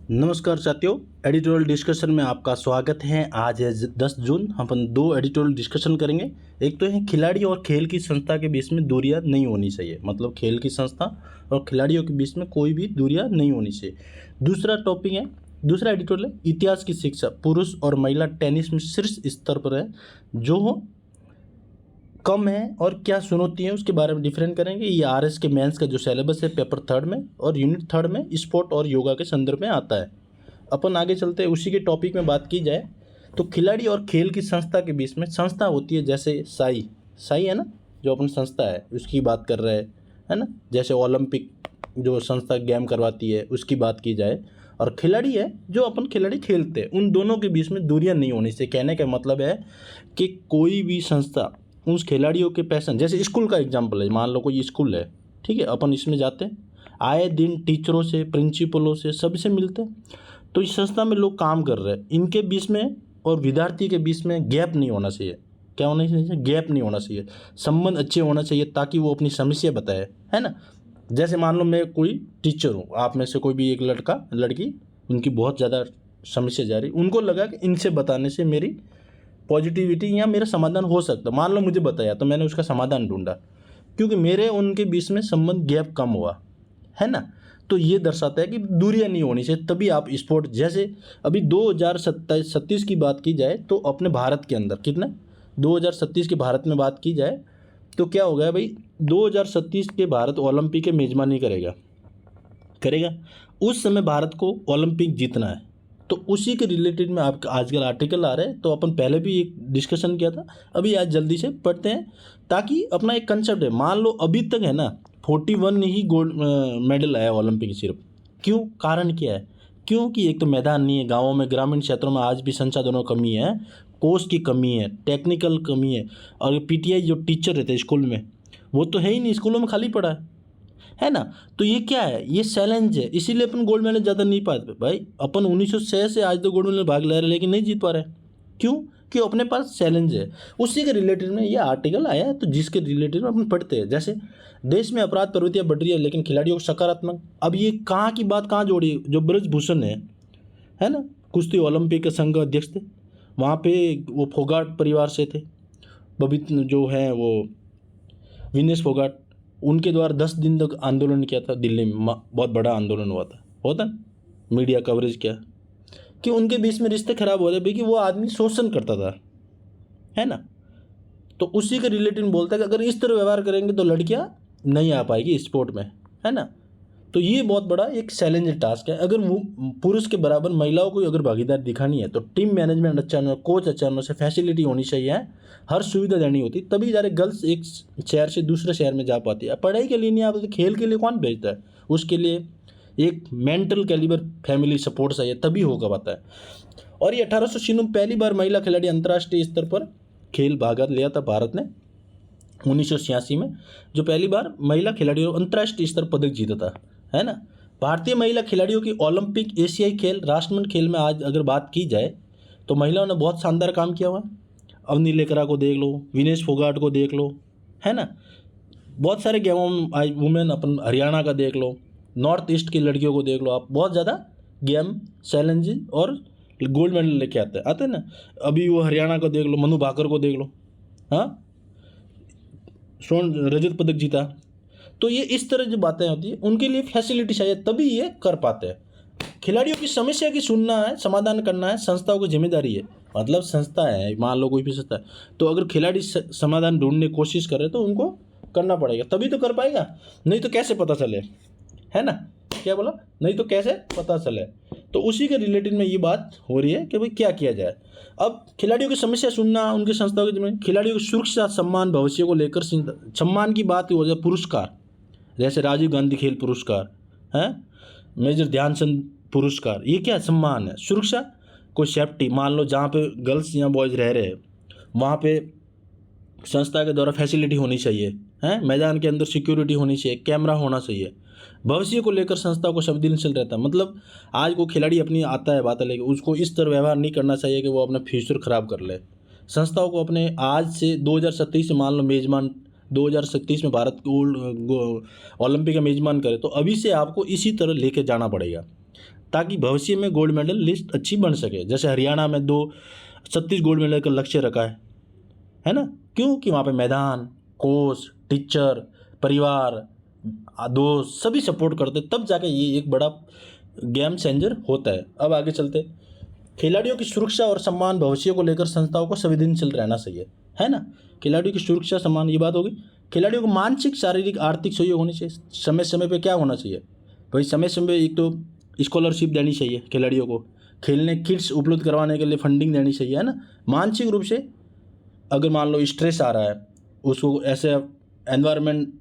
नमस्कार साथियों, editorial discussion में आपका स्वागत है। आज है 10 जून। हम अपन दो एडिटोरियल डिस्कशन करेंगे। एक तो है खिलाड़ी और खेल की संस्था के बीच में दूरियां नहीं होनी चाहिए, मतलब खेल की संस्था और खिलाड़ियों के बीच में कोई भी दूरियां नहीं होनी चाहिए। दूसरा एडिटोरियल है इतिहास की शिक्षा पुरुष और महिला टेनिस में शीर्ष स्तर पर है जो कम है और क्या चुनौती है उसके बारे में डिफरेंट करेंगे। ये आरएस के मेंस का जो सिलेबस है पेपर 3 में और यूनिट 3 में स्पोर्ट और योगा के संदर्भ में आता है। अपन आगे चलते हैं, उसी के टॉपिक में बात की जाए तो खिलाड़ी और खेल की संस्था के बीच में संस्था होती है, जैसे साई है ना, जो अपन संस्था है उसकी बात कर रहे हैं, है ना। जैसे ओलंपिक जो संस्था गेम करवाती है उसकी बात की जाए, और खिलाड़ी है जो अपन खिलाड़ी खेलते हैं, उन दोनों के बीच में दूरियां नहीं होनी चाहिए। कहने का मतलब है कि कोई भी संस्था उस खिलाड़ियों के पैशन, जैसे स्कूल का एग्जाम्पल है, मान लो कोई स्कूल है, ठीक है, अपन इसमें जाते हैं, आए दिन टीचरों से प्रिंसिपलों से सबसे मिलते हैं, तो इस संस्था में लोग काम कर रहे हैं, इनके बीच में और विद्यार्थी के बीच में गैप नहीं होना चाहिए। क्या होना चाहिए? गैप नहीं होना चाहिए, संबंध अच्छे होना चाहिए ताकि वो अपनी समस्या बताए, है ना। जैसे मान लो मैं कोई टीचर हूँ, आप में से कोई भी एक लड़का लड़की, उनकी बहुत ज़्यादा समस्या जा रही, उनको लगा कि इनसे बताने से मेरी पॉजिटिविटी या मेरा समाधान हो सकता। मान लो मुझे बताया तो मैंने उसका समाधान ढूंढा, क्योंकि मेरे उनके बीच में संबंध गैप कम हुआ, है ना। तो ये दर्शाता है कि दूरियां नहीं होनी चाहिए, तभी आप स्पोर्ट, जैसे अभी 2027 की बात की जाए तो अपने भारत के अंदर कितना 2027 के भारत में बात की जाए तो क्या हो गया भाई, 2027 के भारत ओलंपिक के मेजबानी करेगा। उस समय भारत को ओलंपिक जीतना है, तो उसी के रिलेटेड में आपका आजकल आर्टिकल आ रहे हैं। तो अपन पहले भी एक डिस्कशन किया था, अभी आज जल्दी से पढ़ते हैं ताकि अपना एक कंसेप्ट है। मान लो अभी तक है ना 41 ही गोल्ड मेडल आया ओलंपिक सिर्फ। क्यों? कारण क्या है? क्योंकि एक तो मैदान नहीं है, गाँवों में ग्रामीण क्षेत्रों में आज भी संसाधनों की कमी है, कोच की कमी है, टेक्निकल कमी है, और पीटीआई जो टीचर रहते हैं स्कूल में वो तो है ही नहीं, स्कूलों में खाली पड़ा है ना। तो ये क्या है? ये चैलेंज है, इसीलिए अपन गोल्ड मेडल ज़्यादा नहीं पाते भाई। अपन 1906 से आज तो गोल्ड मेडल भाग ले रहे हैं लेकिन नहीं जीत पा रहे। क्यों? कि अपने पास चैलेंज है। उसी के रिलेटेड में ये आर्टिकल आया है, तो जिसके रिलेटेड में अपन पढ़ते हैं। जैसे देश में अपराध प्रवृत्तियाँ बढ़ रही है लेकिन खिलाड़ियों को सकारात्मक। अब ये कहाँ की बात कहाँ जोड़ी? जो ब्रजभूषण है ना, कुश्ती ओलंपिक के संघ अध्यक्ष थे, वहाँ पे वो फोगाट परिवार से थे, बबीत जो है वो विनेश फोगाट, उनके द्वारा 10 दिन तक आंदोलन किया था दिल्ली में, बहुत बड़ा आंदोलन होता मीडिया कवरेज किया कि उनके बीच में रिश्ते खराब हो रहे क्योंकि वो आदमी शोषण करता था, है ना। तो उसी के रिलेटेड बोलता है कि अगर इस तरह व्यवहार करेंगे तो लड़कियां नहीं आ पाएगी स्पोर्ट में, है ना। तो ये बहुत बड़ा एक चैलेंज टास्क है। अगर पुरुष के बराबर महिलाओं को अगर भागीदारी दिखानी है तो टीम मैनेजमेंट अच्छा होना, कोच अच्छा होना से, फैसिलिटी होनी चाहिए, हर सुविधा देनी होती, तभी जा रहे गर्ल्स एक शहर से दूसरे शहर में जा पाती है। पढ़ाई के लिए नहीं आते तो खेल के लिए कौन भेजता है? उसके लिए एक मेंटल कैलिबर फैमिली सपोर्ट चाहिए, तभी होगा पाता है। और ये 1896 में पहली बार महिला खिलाड़ी अंतर्राष्ट्रीय स्तर पर खेल भाग लिया था भारत ने। 1986 में जो पहली बार महिला खिलाड़ियों अंतर्राष्ट्रीय स्तर पदक जीता था, है ना। भारतीय महिला खिलाड़ियों की ओलंपिक, एशियाई खेल, राष्ट्रमंडल खेल में आज अगर बात की जाए तो महिलाओं ने बहुत शानदार काम किया हुआ है। अवनी लेकरा को देख लो, विनेश फोगाट को देख लो, है ना। बहुत सारे गेमों में आज वुमेन, अपन हरियाणा का देख लो, नॉर्थ ईस्ट की लड़कियों को देख लो, आप बहुत ज़्यादा गेम चैलेंज और गोल्ड मेडल लेके आते हैं ना। अभी वो हरियाणा को देख लो, मनु भाकर को देख लो, हाँ, स्वर्ण रजत पदक जीता। तो ये इस तरह जो बातें होती है उनके लिए फैसिलिटी चाहिए, तभी ये कर पाते हैं। खिलाड़ियों की समस्या की सुनना है, समाधान करना है, संस्थाओं की जिम्मेदारी है। मतलब संस्था है, मान लो कोई भी संस्था है, तो अगर खिलाड़ी समाधान ढूंढने की कोशिश करे तो उनको करना पड़ेगा, तभी तो कर पाएगा, नहीं तो कैसे पता चले, है ना। क्या बोला? नहीं तो कैसे पता चले। तो उसी के रिलेटेड में ये बात हो रही है कि भाई क्या किया जाए। अब खिलाड़ियों की समस्या सुनना, उनकी संस्थाओं की जिम्मेदारी, खिलाड़ियों की सुरक्षा, सम्मान, भविष्य को लेकर सम्मान की बात हो जाए, पुरस्कार जैसे राजीव गांधी खेल पुरस्कार है, मेजर ध्यानचंद पुरस्कार, ये क्या सम्मान है? सुरक्षा, कोई सेफ्टी, मान लो जहाँ पे गर्ल्स या बॉयज़ रह रहे हैं वहाँ पे संस्था के द्वारा फैसिलिटी होनी चाहिए, हैं, मैदान के अंदर सिक्योरिटी होनी चाहिए, कैमरा होना चाहिए। भविष्य को लेकर संस्था को संवेदनशील रहता है, मतलब आज को खिलाड़ी अपनी आता है बात है लेकिन उसको इस तरह व्यवहार नहीं करना चाहिए कि वो अपना फ्यूचर खराब कर ले। संस्थाओं को अपने आज से 2027 से मान लो मेजबान 2037 में भारत ओलंपिक का मेजबान करे तो अभी से आपको इसी तरह लेके जाना पड़ेगा। ताकि भविष्य में गोल्ड मेडल लिस्ट अच्छी बन सके। जैसे हरियाणा में 36 गोल्ड मेडल का लक्ष्य रखा है ना। क्यों कि वहाँ पे मैदान, कोच, टीचर, परिवार, दोस्त सभी सपोर्ट करते, तब जाके ये एक बड़ा गेम चेंजर होता है। अब आगे चलते, खिलाड़ियों की सुरक्षा और सम्मान भविष्य को लेकर संस्थाओं को संवेदनशील रहना चाहिए, है ना। खिलाड़ियों की सुरक्षा सम्मान, ये बात होगी। खिलाड़ियों को मानसिक, शारीरिक, आर्थिक सहयोग होनी चाहिए। समय समय पे क्या होना चाहिए भाई, समय समय पे एक तो स्कॉलरशिप देनी चाहिए खिलाड़ियों को, खेलने किट्स उपलब्ध करवाने के लिए फंडिंग देनी चाहिए, है ना। मानसिक रूप से अगर मान लो स्ट्रेस आ रहा है, उसको ऐसे एनवायरनमेंट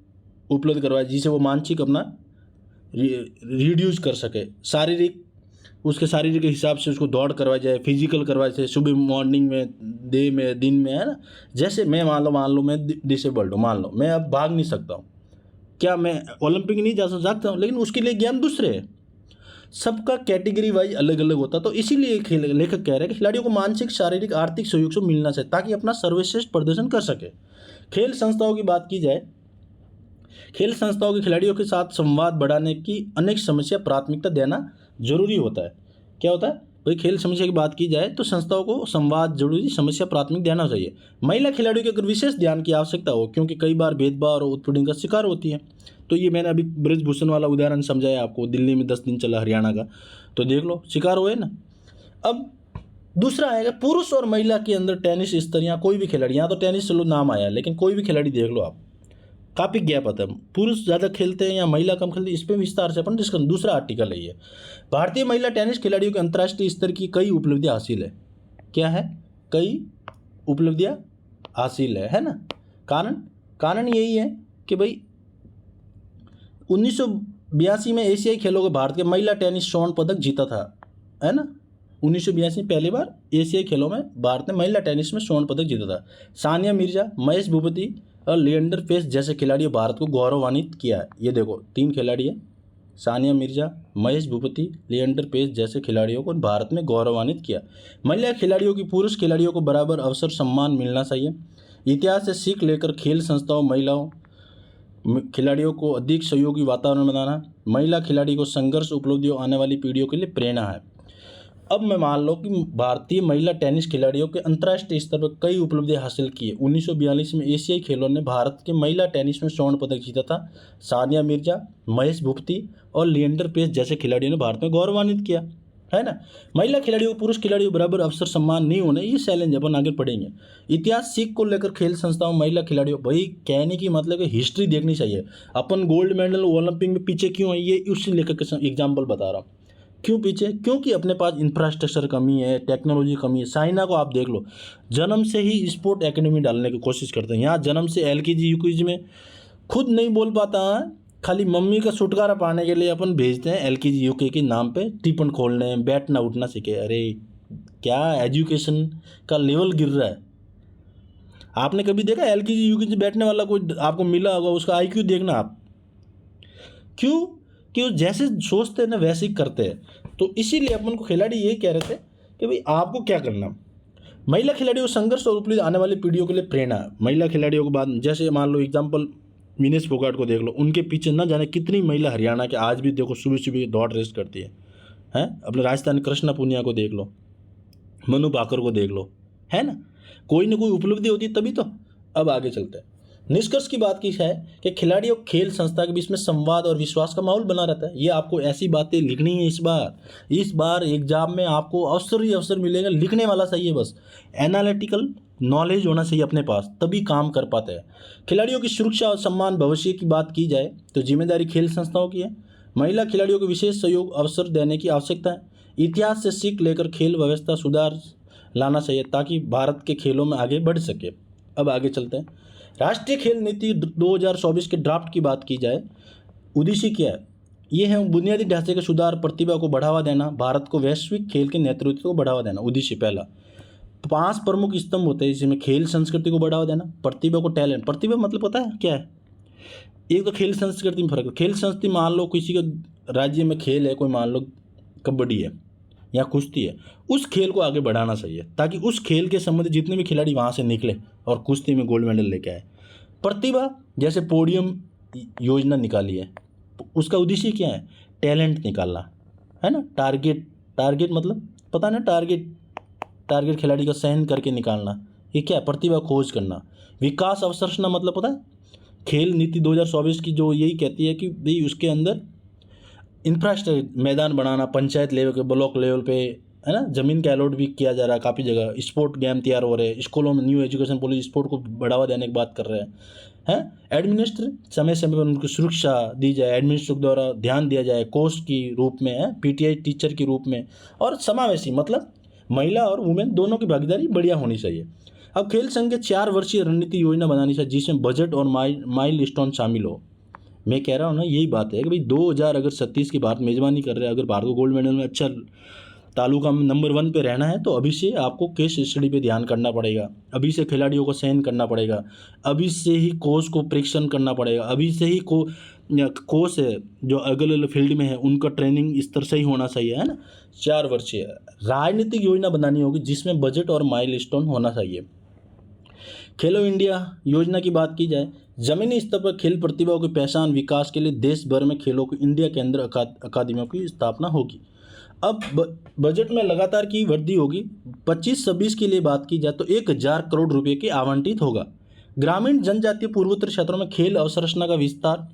उपलब्ध करवाए जिससे वो मानसिक अपना रिड्यूस कर सके। शारीरिक, उसके शारीरिक के हिसाब से उसको दौड़ करवाई जाए, फिजिकल करवाई जाए, सुबह मॉर्निंग में, डे में, दिन में, है ना। जैसे मैं मान लो मैं डिसेबल्ड हूँ, मान लो मैं अब भाग नहीं सकता हूँ, क्या मैं ओलंपिक नहीं जा सकता हूँ, लेकिन उसके लिए गेम दूसरे है। सबका कैटेगरी वाइज अलग अलग होता है। तो इसीलिए लेखक कह रहे हैं कि खिलाड़ियों को मानसिक, शारीरिक, आर्थिक सहयोग से मिलना चाहिए ताकि अपना सर्वश्रेष्ठ प्रदर्शन कर सके। खेल संस्थाओं की बात की जाए, खेल संस्थाओं के खिलाड़ियों के साथ संवाद बढ़ाने की अनेक समस्या प्राथमिकता देना जरूरी होता है। क्या होता है भाई, खेल समस्या की बात की जाए तो संस्थाओं को संवाद जरूरी, समस्या प्राथमिक देना चाहिए। महिला खिलाड़ियों के अगर विशेष ध्यान की आवश्यकता हो, क्योंकि कई बार भेदभाव और उत्पीड़न का शिकार होती है। तो ये मैंने अभी ब्रिजभूषण वाला उदाहरण समझाया आपको, दिल्ली में 10 दिन चला हरियाणा का, तो देख लो शिकार हुए ना। अब दूसरा आएगा पुरुष और महिला के अंदर टेनिस स्तर, या कोई भी खिलाड़ी, यहाँ तो टेनिस चलो नाम आया, लेकिन कोई भी खिलाड़ी देख लो आप, काफ़ी गैप आता है। पुरुष ज़्यादा खेलते हैं या महिला कम खेलती है, इस पर विस्तार से अपन डिस्कस, दूसरा आर्टिकल है ये। भारतीय महिला टेनिस खिलाड़ियों के अंतर्राष्ट्रीय स्तर की कई उपलब्धियां हासिल है। क्या है, कई उपलब्धियां हासिल है ना। कारण यही है कि भाई 1982 में एशियाई खेलों के भारत के महिला टेनिस स्वर्ण पदक जीता था, है ना। 1982 पहली बार एशियाई खेलों में भारत ने महिला टेनिस में स्वर्ण पदक जीता था। सानिया मिर्जा, महेश भूपति और लिएंडर पेस जैसे खिलाड़ियों भारत को गौरवान्वित किया है। ये देखो 3 खिलाड़ी है, सानिया मिर्जा, महेश भूपति, लिएंडर पेस जैसे खिलाड़ियों को भारत में गौरवान्वित किया। महिला खिलाड़ियों की पुरुष खिलाड़ियों को बराबर अवसर, सम्मान मिलना चाहिए। इतिहास से सीख लेकर खेल संस्थाओं महिलाओं खिलाड़ियों को अधिक सहयोगी वातावरण बनाना, महिला खिलाड़ी को संघर्ष उपलब्धियों आने वाली पीढ़ियों के लिए प्रेरणा है। अब मैं मान लो कि भारतीय महिला टेनिस खिलाड़ियों के अंतर्राष्ट्रीय स्तर पर कई उपलब्धियां हासिल की है। 1942 में एशियाई खेलों ने भारत के महिला टेनिस में स्वर्ण पदक जीता था। सानिया मिर्जा, महेश भूपति और लिएंडर पेस जैसे खिलाड़ियों ने भारत में गौरवान्वित किया, है ना। महिला खिलाड़ियों को पुरुष खिलाड़ियों बराबर अवसर, सम्मान नहीं होने, ये चैलेंज अपन आगे पढ़ेंगे। इतिहास सीख को लेकर खेल संस्थाओं महिला खिलाड़ियों, भाई कहने की मतलब है हिस्ट्री देखनी चाहिए। अपन गोल्ड मेडल ओलंपिक में पीछे क्यों है, ये उसी लेकर के एग्जाम्पल बता रहा हूँ। क्यों पीछे, क्योंकि अपने पास इंफ्रास्ट्रक्चर कमी है, टेक्नोलॉजी कमी है। चाइना को आप देख लो, जन्म से ही स्पोर्ट एकेडमी डालने की कोशिश करते हैं। यहाँ जन्म से LKG UKG में खुद नहीं बोल पाता है, खाली मम्मी का छुटकारा पाने के लिए अपन भेजते हैं LKG UK के नाम पे टिफिन खोलने, बैठना उठना सीखे। अरे क्या एजुकेशन का लेवल गिर रहा है। आपने कभी देखा LKG UKG बैठने वाला कोई आपको मिला होगा, उसका IQ देखना आप। क्यों कि वो जैसे सोचते हैं ना वैसे ही करते हैं। तो इसीलिए अपन को खिलाड़ी यही कह रहे थे कि भाई आपको क्या करना। महिला खिलाड़ियों को संघर्ष और उपलब्धि आने वाली पीढ़ियों के लिए प्रेरणा है। महिला खिलाड़ियों के बाद जैसे मान लो एग्जाम्पल विनेश फोगाट को देख लो, उनके पीछे न जाने कितनी महिला हरियाणा के आज भी देखो सुबह सुबह दौड़ रेस करती है। अपने राजस्थान कृष्णा पुनिया को देख लो, मनु भाकर को देख लो, है ना कोई उपलब्धि होती है तभी तो। अब आगे चलते हैं, निष्कर्ष की बात की है कि खिलाड़ी और खेल संस्था के बीच में संवाद और विश्वास का माहौल बना रहता है। ये आपको ऐसी बातें लिखनी है इस बार एग्जाम में आपको अवसर ही अवसर मिलेगा, लिखने वाला चाहिए, बस एनालिटिकल नॉलेज होना चाहिए अपने पास, तभी काम कर पाते हैं। खिलाड़ियों की सुरक्षा और सम्मान भविष्य की बात की जाए तो जिम्मेदारी खेल संस्थाओं की है। महिला खिलाड़ियों को विशेष सहयोग अवसर देने की आवश्यकता है। इतिहास से सीख लेकर खेल व्यवस्था सुधार लाना चाहिए ताकि भारत के खेलों में आगे बढ़ सके। अब आगे चलते हैं, राष्ट्रीय खेल नीति 2024 के ड्राफ्ट की बात की जाए, उद्देश्य क्या है? ये है बुनियादी ढांचे के सुधार, प्रतिभा को बढ़ावा देना, भारत को वैश्विक खेल के नेतृत्व को बढ़ावा देना। उद्देश्य पहला, 5 प्रमुख स्तंभ होते हैं जिसमें खेल संस्कृति को बढ़ावा देना, प्रतिभा को टैलेंट, प्रतिभा मतलब पता है क्या है? एक तो खेल संस्कृति में फर्क है। खेल संस्कृति मान लो किसी का राज्य में खेल है, कोई मान लो कबड्डी है या कुश्ती है, उस खेल को आगे बढ़ाना चाहिए ताकि उस खेल के संबंधित जितने भी खिलाड़ी वहाँ से निकले और कुश्ती में गोल्ड मेडल लेके आए। प्रतिभा जैसे पोडियम योजना निकाली है, उसका उद्देश्य क्या है? टैलेंट निकालना, है ना। टारगेट, टारगेट मतलब पता ना, टारगेट, टारगेट खिलाड़ी का चयन करके निकालना, ये क्या है, प्रतिभा खोज करना। विकास अवसंरचना मतलब पता है, खेल नीति 2024 की जो यही कहती है कि भाई उसके अंदर इंफ्रास्ट्रक्चर, मैदान बनाना, पंचायत लेवल के, ब्लॉक लेवल पे, है ना, ज़मीन का अलॉट भी किया जा रहा है काफ़ी जगह। स्पोर्ट गेम तैयार हो रहे हैं स्कूलों में, न्यू एजुकेशन पॉलिसी स्पोर्ट को बढ़ावा देने की बात कर रहे हैं। एडमिनिस्ट्रेटर, समय समय पर उनको सुरक्षा दी जाए, एडमिनिस्ट्रेटर द्वारा ध्यान दिया जाए, कोच की रूप में है, पीटीआई टीचर के रूप में, और समावेशी मतलब महिला और वुमेन दोनों की भागीदारी बढ़िया होनी चाहिए। अब खेल संघ के 4 वर्षीय रणनीति योजना बनानी चाहिए जिसमें बजट और माइल स्टोन शामिल हो। मैं कह रहा हूँ ना, यही बात है कि भाई 2037 की भारत मेजबानी कर रहे हैं, अगर भारत को गोल्ड मेडल में अच्छा तालुका में नंबर 1 पे रहना है तो अभी से आपको केस स्टडी पे ध्यान करना पड़ेगा, अभी से खिलाड़ियों को चयन करना पड़ेगा, अभी से ही कोच को परीक्षण करना पड़ेगा, अभी से ही कोच है जो अलग अलग फील्ड में है उनका ट्रेनिंग स्तर सही होना चाहिए, है ना। 4 वर्षीय राजनीतिक योजना बनानी होगी जिसमें बजट और माइलस्टोन होना चाहिए। खेलो इंडिया योजना की बात की जाए, जमीनी स्तर पर खेल प्रतिभाओं की पहचान विकास के लिए देश भर में खेलों को इंडिया के अंदर अकादमियों की स्थापना होगी। अब बजट में लगातार की वृद्धि होगी। 25-26 के लिए बात की जाए तो 1000 करोड़ रुपए के आवंटित होगा। ग्रामीण जनजातीय पूर्वोत्तर क्षेत्रों में खेल अवसंरचना का विस्तार,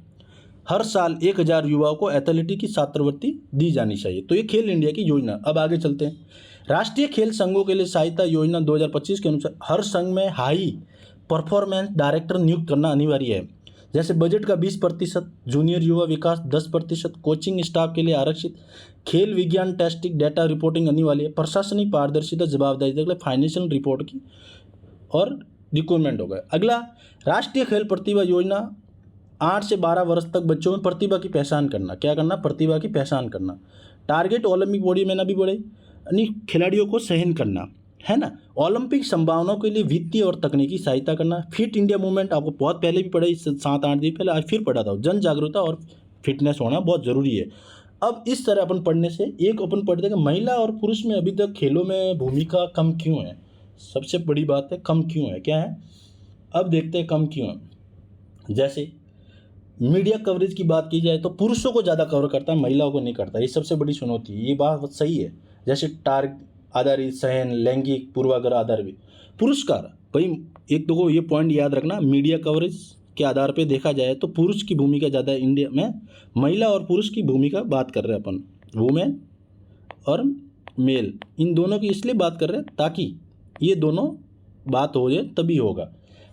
हर साल 1000 युवाओं को एथलेटिक की छात्रवृत्ति दी जानी चाहिए। तो ये खेल इंडिया की योजना। अब आगे चलते हैं। राष्ट्रीय खेल संघों के लिए सहायता योजना 2025 के अनुसार हर संघ में हाई परफॉर्मेंस डायरेक्टर नियुक्त करना अनिवार्य है। जैसे बजट का 20%, जूनियर युवा विकास 10%, कोचिंग स्टाफ के लिए आरक्षित, खेल विज्ञान टेस्टिंग डेटा रिपोर्टिंग अनिवार्य है, प्रशासनिक पारदर्शिता जवाबदेही के लिए फाइनेंशियल रिपोर्ट की और रिक्वायरमेंट हो गए। अगला, राष्ट्रीय खेल प्रतिभा योजना 8 से 12 वर्ष तक बच्चों में प्रतिभा की पहचान करना। क्या करना, प्रतिभा की पहचान करना। टारगेट ओलंपिक बॉडी में ना भी बढ़े, यानी खिलाड़ियों को सहन करना, है ना। ओलंपिक संभावनाओं के लिए वित्तीय और तकनीकी सहायता करना। फिट इंडिया मूवमेंट आपको बहुत पहले भी पढ़ा, 7-8 दिन पहले, आज फिर पढ़ा था। जन जागरूकता और फिटनेस होना बहुत ज़रूरी है। अब इस तरह अपन पढ़ने से एक अपन पढ़ते हैं कि महिला और पुरुष में अभी तक खेलों में भूमिका कम क्यों है। सबसे बड़ी बात है कम क्यों है, क्या है, अब देखते हैं कम क्यों है। जैसे मीडिया कवरेज की बात की जाए तो पुरुषों को ज़्यादा कवर करता है, महिलाओं को नहीं करता, ये सबसे बड़ी चुनौती है। ये बात सही है। जैसे टार्ग आधारित सहन, लैंगिक पूर्वाग्रह आधारित पुरस्कार, भाई एक दो को ये पॉइंट याद रखना, मीडिया कवरेज के आधार पे देखा जाए तो पुरुष की भूमिका ज़्यादा इंडिया में, महिला और पुरुष की भूमिका बात कर रहे हैं अपन, वुमेन और मेल, इन दोनों की इसलिए बात कर रहे हैं ताकि ये दोनों बात हो जाए तभी होगा।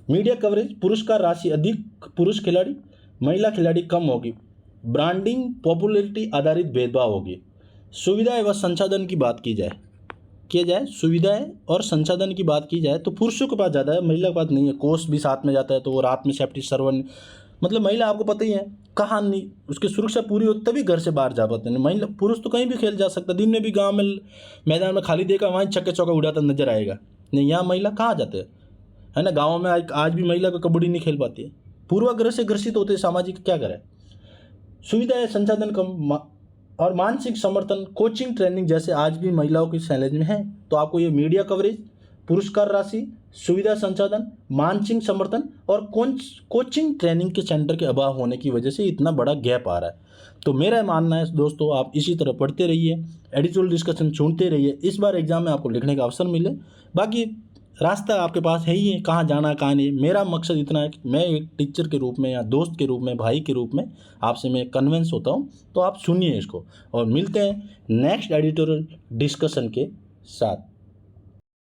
मीडिया कवरेज, पुरस्कार राशि अधिक पुरुष खिलाड़ी, महिला खिलाड़ी कम होगी। ब्रांडिंग पॉपुलैरिटी आधारित भेदभाव होगी। सुविधाएं व संसाधन की बात किया जाए सुविधाएं और संसाधन की बात की जाए तो पुरुषों के पास ज़्यादा है, महिला के पास नहीं है। कोच भी साथ में जाता है तो वो रात में सेफ्टी सर्वन, मतलब महिला आपको पता ही है कहाँ नहीं, उसकी सुरक्षा पूरी हो तभी घर से बाहर जा पाते हैं। महिला, पुरुष तो कहीं भी खेल जा सकता है, दिन में भी गाँव में मैदान में खाली देखा वहीं छक्के चौका उड़ाता नजर आएगा। नहीं, यहाँ महिला कहाँ जाते हैं, है ना। गाँव में आज भी महिला को कबड्डी नहीं खेल पाती है, पूर्वाग्रह से ग्रसित होते सामाजिक, क्या करें। सुविधाएं संसाधन कम और मानसिक समर्थन, कोचिंग ट्रेनिंग जैसे आज भी महिलाओं की चैलेंज में है। तो आपको ये मीडिया कवरेज, पुरस्कार राशि, सुविधा संसाधन, मानसिक समर्थन और कोचिंग ट्रेनिंग के सेंटर के अभाव होने की वजह से इतना बड़ा गैप आ रहा है। तो मेरा मानना है दोस्तों, आप इसी तरह पढ़ते रहिए, एडिटोरियल डिस्कशन सुनते रहिए, इस बार एग्जाम में आपको लिखने का अवसर मिले। बाकी रास्ता आपके पास है ही है, कहाँ जाना कहाँ नहीं। मेरा मकसद इतना है कि मैं एक टीचर के रूप में या दोस्त के रूप में, भाई के रूप में आपसे मैं कन्विंस होता हूँ। तो आप सुनिए इसको और मिलते हैं नेक्स्ट एडिटोरियल डिस्कशन के साथ।